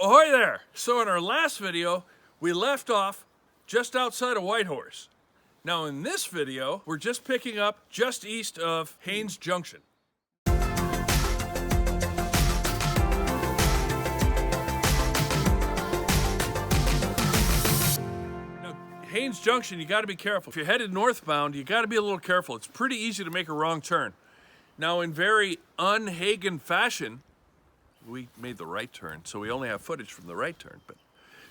Ahoy there! So in our last video, we left off just outside of Whitehorse. Now in this video, we're just picking up just east of Haines Junction. Now, Haines Junction, you gotta be careful. If you're headed northbound, you gotta be a little careful. It's pretty easy to make a wrong turn. Now in very un-Hagen fashion, we made the right turn, so we only have footage from the right turn, but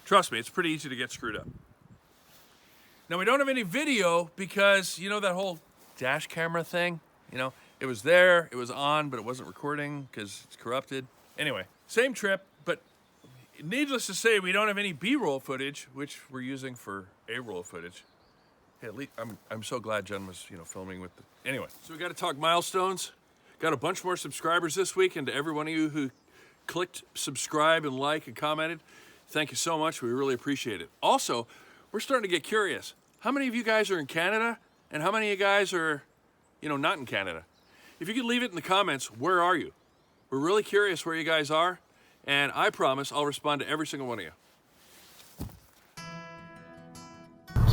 trust me, it's pretty easy to get screwed up. Now we don't have any video because, you know, that whole dash camera thing, you know, it was there, it was on, but it wasn't recording because it's corrupted. Anyway, same trip, but needless to say, we don't have any B-roll footage, which we're using for A-roll footage. Hey, at least, I'm so glad Jen was, you know, filming with the... Anyway, so we got to talk milestones. Got a bunch more subscribers this week, and to every one of you who clicked subscribe and like and commented, thank you so much. We really appreciate it. Also, we're starting to get curious. How many of you guys are in Canada, and how many of you guys are, you know, not in Canada? If you could leave it in the comments, where are you? We're really curious where you guys are, and I promise I'll respond to every single one of you.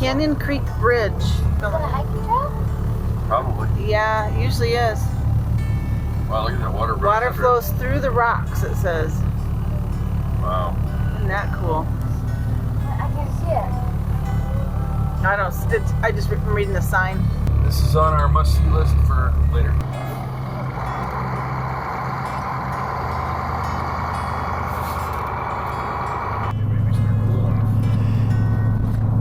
Canyon Creek Bridge. Is it a hiking trail? Probably. Yeah, it usually is. Wow, look at that water. Water flows through the rocks, it says. Wow. Isn't that cool? I can't see it. I don't, I just am reading the sign. This is on our must-see list for later.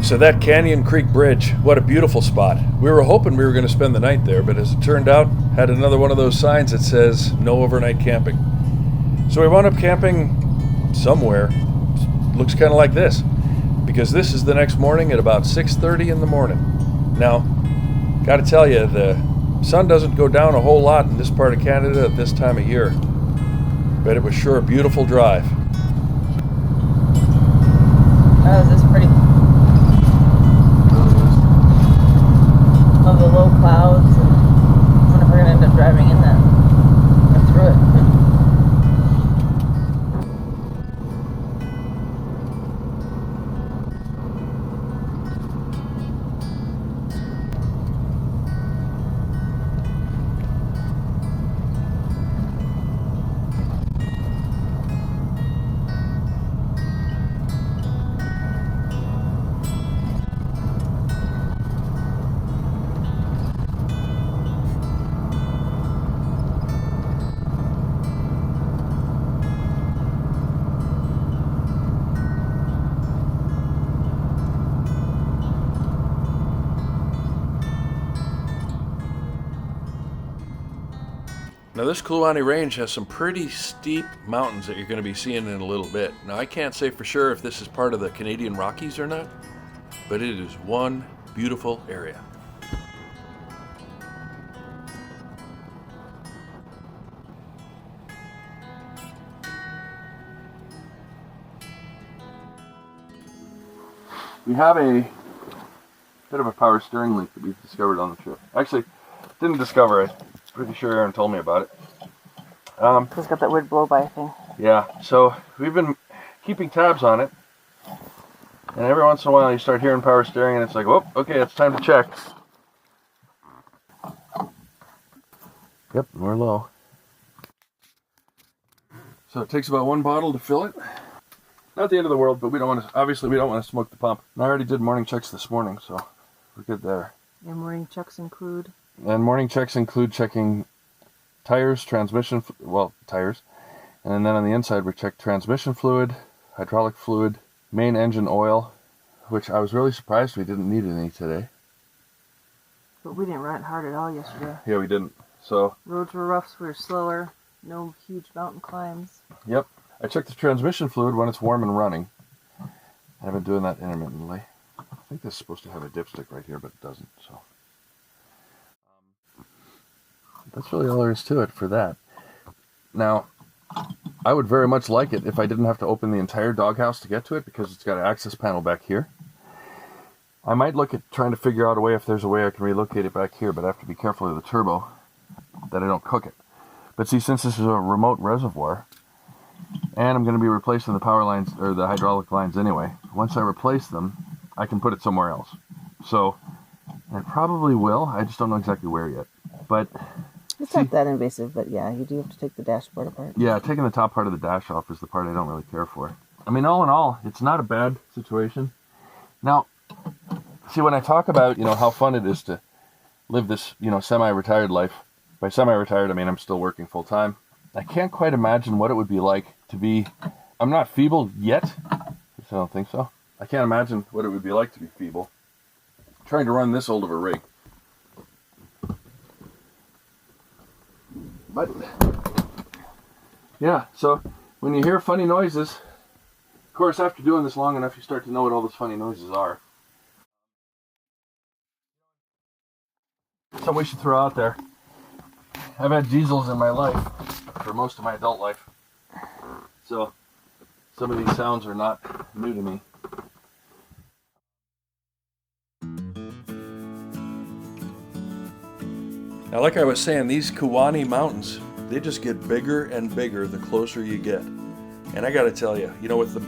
So that Canyon Creek Bridge, what a beautiful spot. We were hoping we were going to spend the night there, but as it turned out, had another one of those signs that says no overnight camping. So we wound up camping somewhere. Looks kind of like this, because this is the next morning at about 6:30 in the morning. Now, got to tell you, the sun doesn't go down a whole lot in this part of Canada at this time of year, but it was sure a beautiful drive. Oh, is this pretty? Of the low clouds, and I wonder if we're gonna end up driving in that or through it. Now this Kluane Range has some pretty steep mountains that you're going to be seeing in a little bit. Now I can't say for sure if this is part of the Canadian Rockies or not, but it is one beautiful area. We have a bit of a power steering leak that we've discovered on the trip. Actually, didn't discover it. Pretty sure Aaron told me about it. It's got that weird blow-by thing. Yeah, so we've been keeping tabs on it, and every once in a while you start hearing power steering and it's like, oh, okay, it's time to check. Yep, we're low. So it takes about one bottle to fill it. Not the end of the world, but we don't want to, obviously we don't want to smoke the pump. And I already did morning checks this morning, so we're good there. Your morning checks include? And morning checks include checking tires, transmission, tires. And then on the inside we check transmission fluid, hydraulic fluid, main engine oil, which I was really surprised we didn't need any today. But we didn't run it hard at all yesterday. Yeah, we didn't. So Roads were rough, so we were slower. No huge mountain climbs. yep. I checked the transmission fluid when it's warm and running. I've been doing that intermittently. I think this is supposed to have a dipstick right here, but it doesn't, so. That's really all there is to it for that. Now, I would very much like it if I didn't have to open the entire doghouse to get to it, because it's got an access panel back here. I might look at trying to figure out a way if there's a way I can relocate it back here, but I have to be careful of the turbo that I don't cook it. But see, since this is a remote reservoir, And I'm going to be replacing the power lines, or the hydraulic lines anyway. Once I replace them, I can put it somewhere else. So I probably will. I just don't know exactly where yet. But it's not that invasive, but yeah, you do have to take the dashboard apart. Yeah, taking the top part of the dash off is the part I don't really care for. I mean, all in all, it's not a bad situation. Now, see, when I talk about, how fun it is to live this, semi-retired life. By semi-retired, I mean I'm still working full-time. I can't quite imagine what it would be like to be... I'm not feeble yet. At least I don't think so. I can't imagine what it would be like to be feeble. Trying to run this old of a rig. But, yeah, so when you hear funny noises, of course, after doing this long enough, you start to know what all those funny noises are. Something we should throw out there. I've had diesels in my life for most of my adult life, so some of these sounds are not new to me. Now, like I was saying, these Kluane Mountains, they just get bigger and bigger the closer you get. And I gotta tell you, with the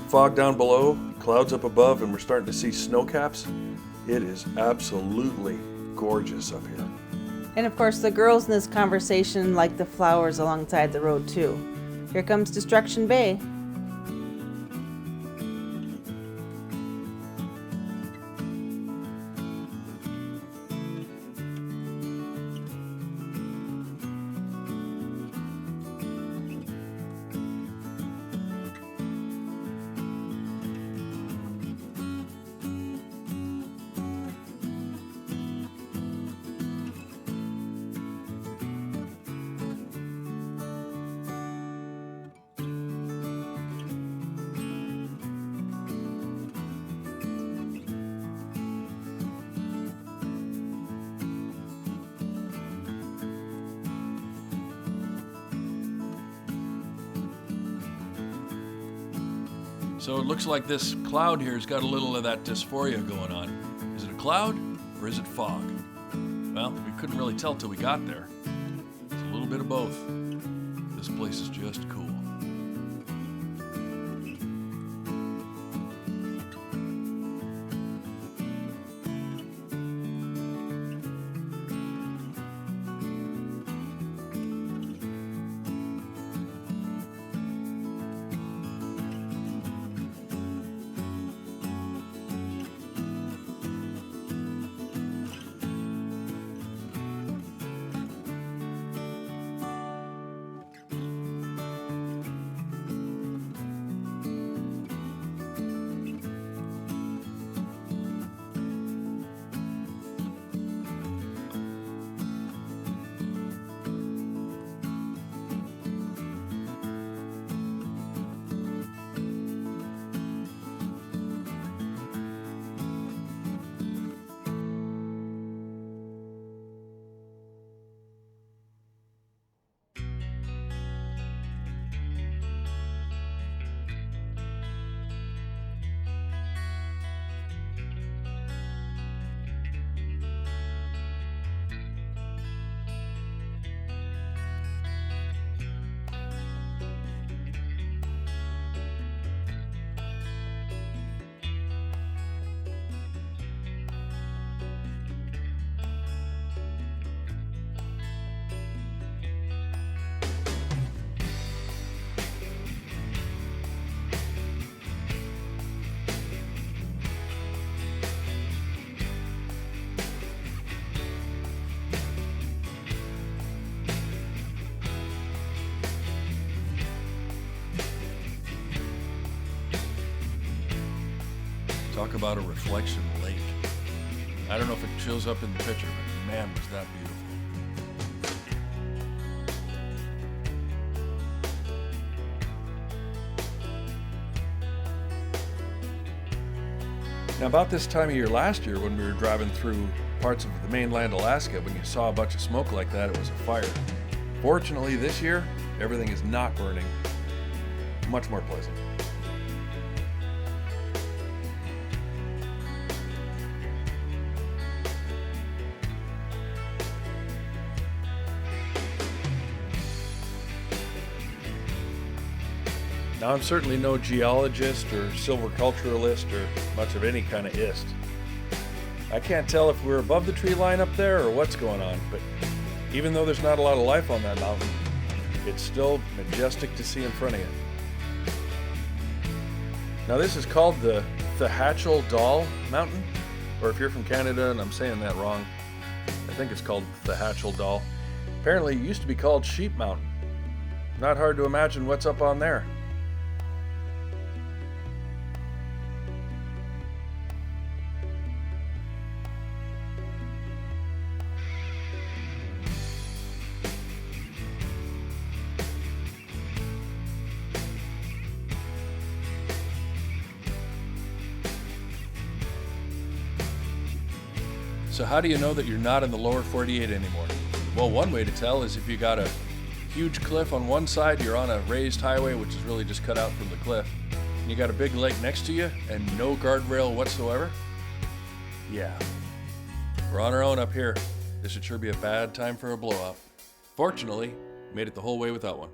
fog down below, clouds up above, and we're starting to see snow caps, it is absolutely gorgeous up here. And of course, the girls in this conversation like the flowers alongside the road too. Here comes Destruction Bay. So it looks like this cloud here has got a little of that dysphoria going on. Is it a cloud or is it fog? Well, we couldn't really tell till we got there. It's a little bit of both. This place is just cool. Talk about a reflection lake. I don't know if it shows up in the picture, but man, was that beautiful. Now, about this time of year last year, when we were driving through parts of the mainland Alaska, when you saw a bunch of smoke like that, it was a fire. Fortunately, this year, everything is not burning. Much more pleasant. Now, I'm certainly no geologist or silviculturalist or much of any kind of ist. I can't tell if we're above the tree line up there or what's going on, but even though there's not a lot of life on that mountain, it's still majestic to see in front of you. Now, this is called the Hatchell Mountain, or if you're from Canada and I'm saying that wrong, I think it's called the Hatchell. Apparently, it used to be called Sheep Mountain. Not hard to imagine what's up on there. So how do you know that you're not in the lower 48 anymore? Well, one way to tell is if you got a huge cliff on one side, you're on a raised highway, which is really just cut out from the cliff, and you got a big lake next to you and no guardrail whatsoever. Yeah, we're on our own up here. This should sure be a bad time for a blowout. Fortunately, made it the whole way without one.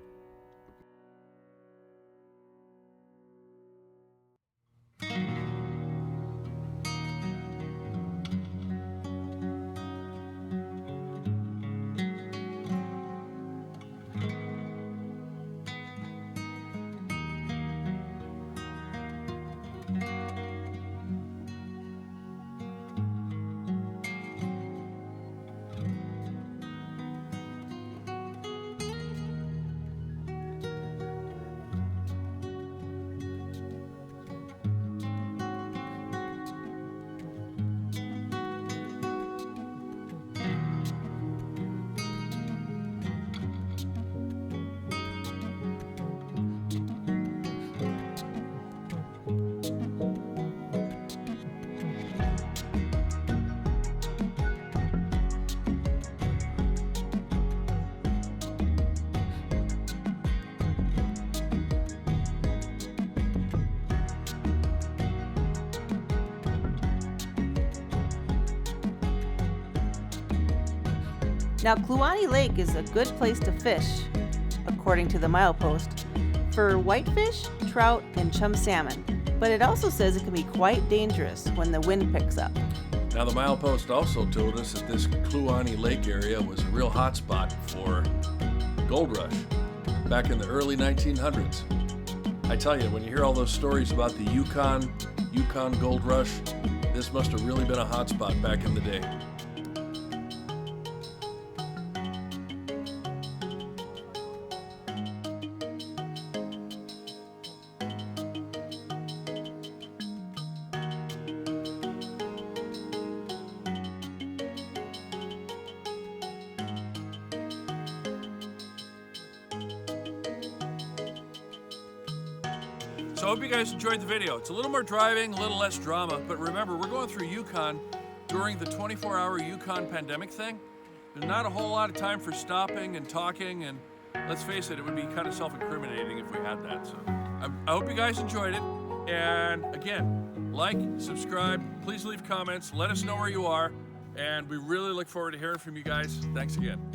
Now, Kluane Lake is a good place to fish, according to the milepost, for whitefish, trout, and chum salmon. But it also says it can be quite dangerous when the wind picks up. Now, the milepost also told us that this Kluane Lake area was a real hot spot for gold rush back in the early 1900s. I tell you, when you hear all those stories about the Yukon gold rush, this must have really been a hot spot back in the day. So I hope you guys enjoyed the video. It's a little more driving, a little less drama, but remember, we're going through Yukon during the 24-hour Yukon pandemic thing. There's not a whole lot of time for stopping and talking, and let's face it would be kind of self-incriminating if we had that. So I hope you guys enjoyed it. And again, like, subscribe, please leave comments, let us know where you are, and we really look forward to hearing from you guys. Thanks again.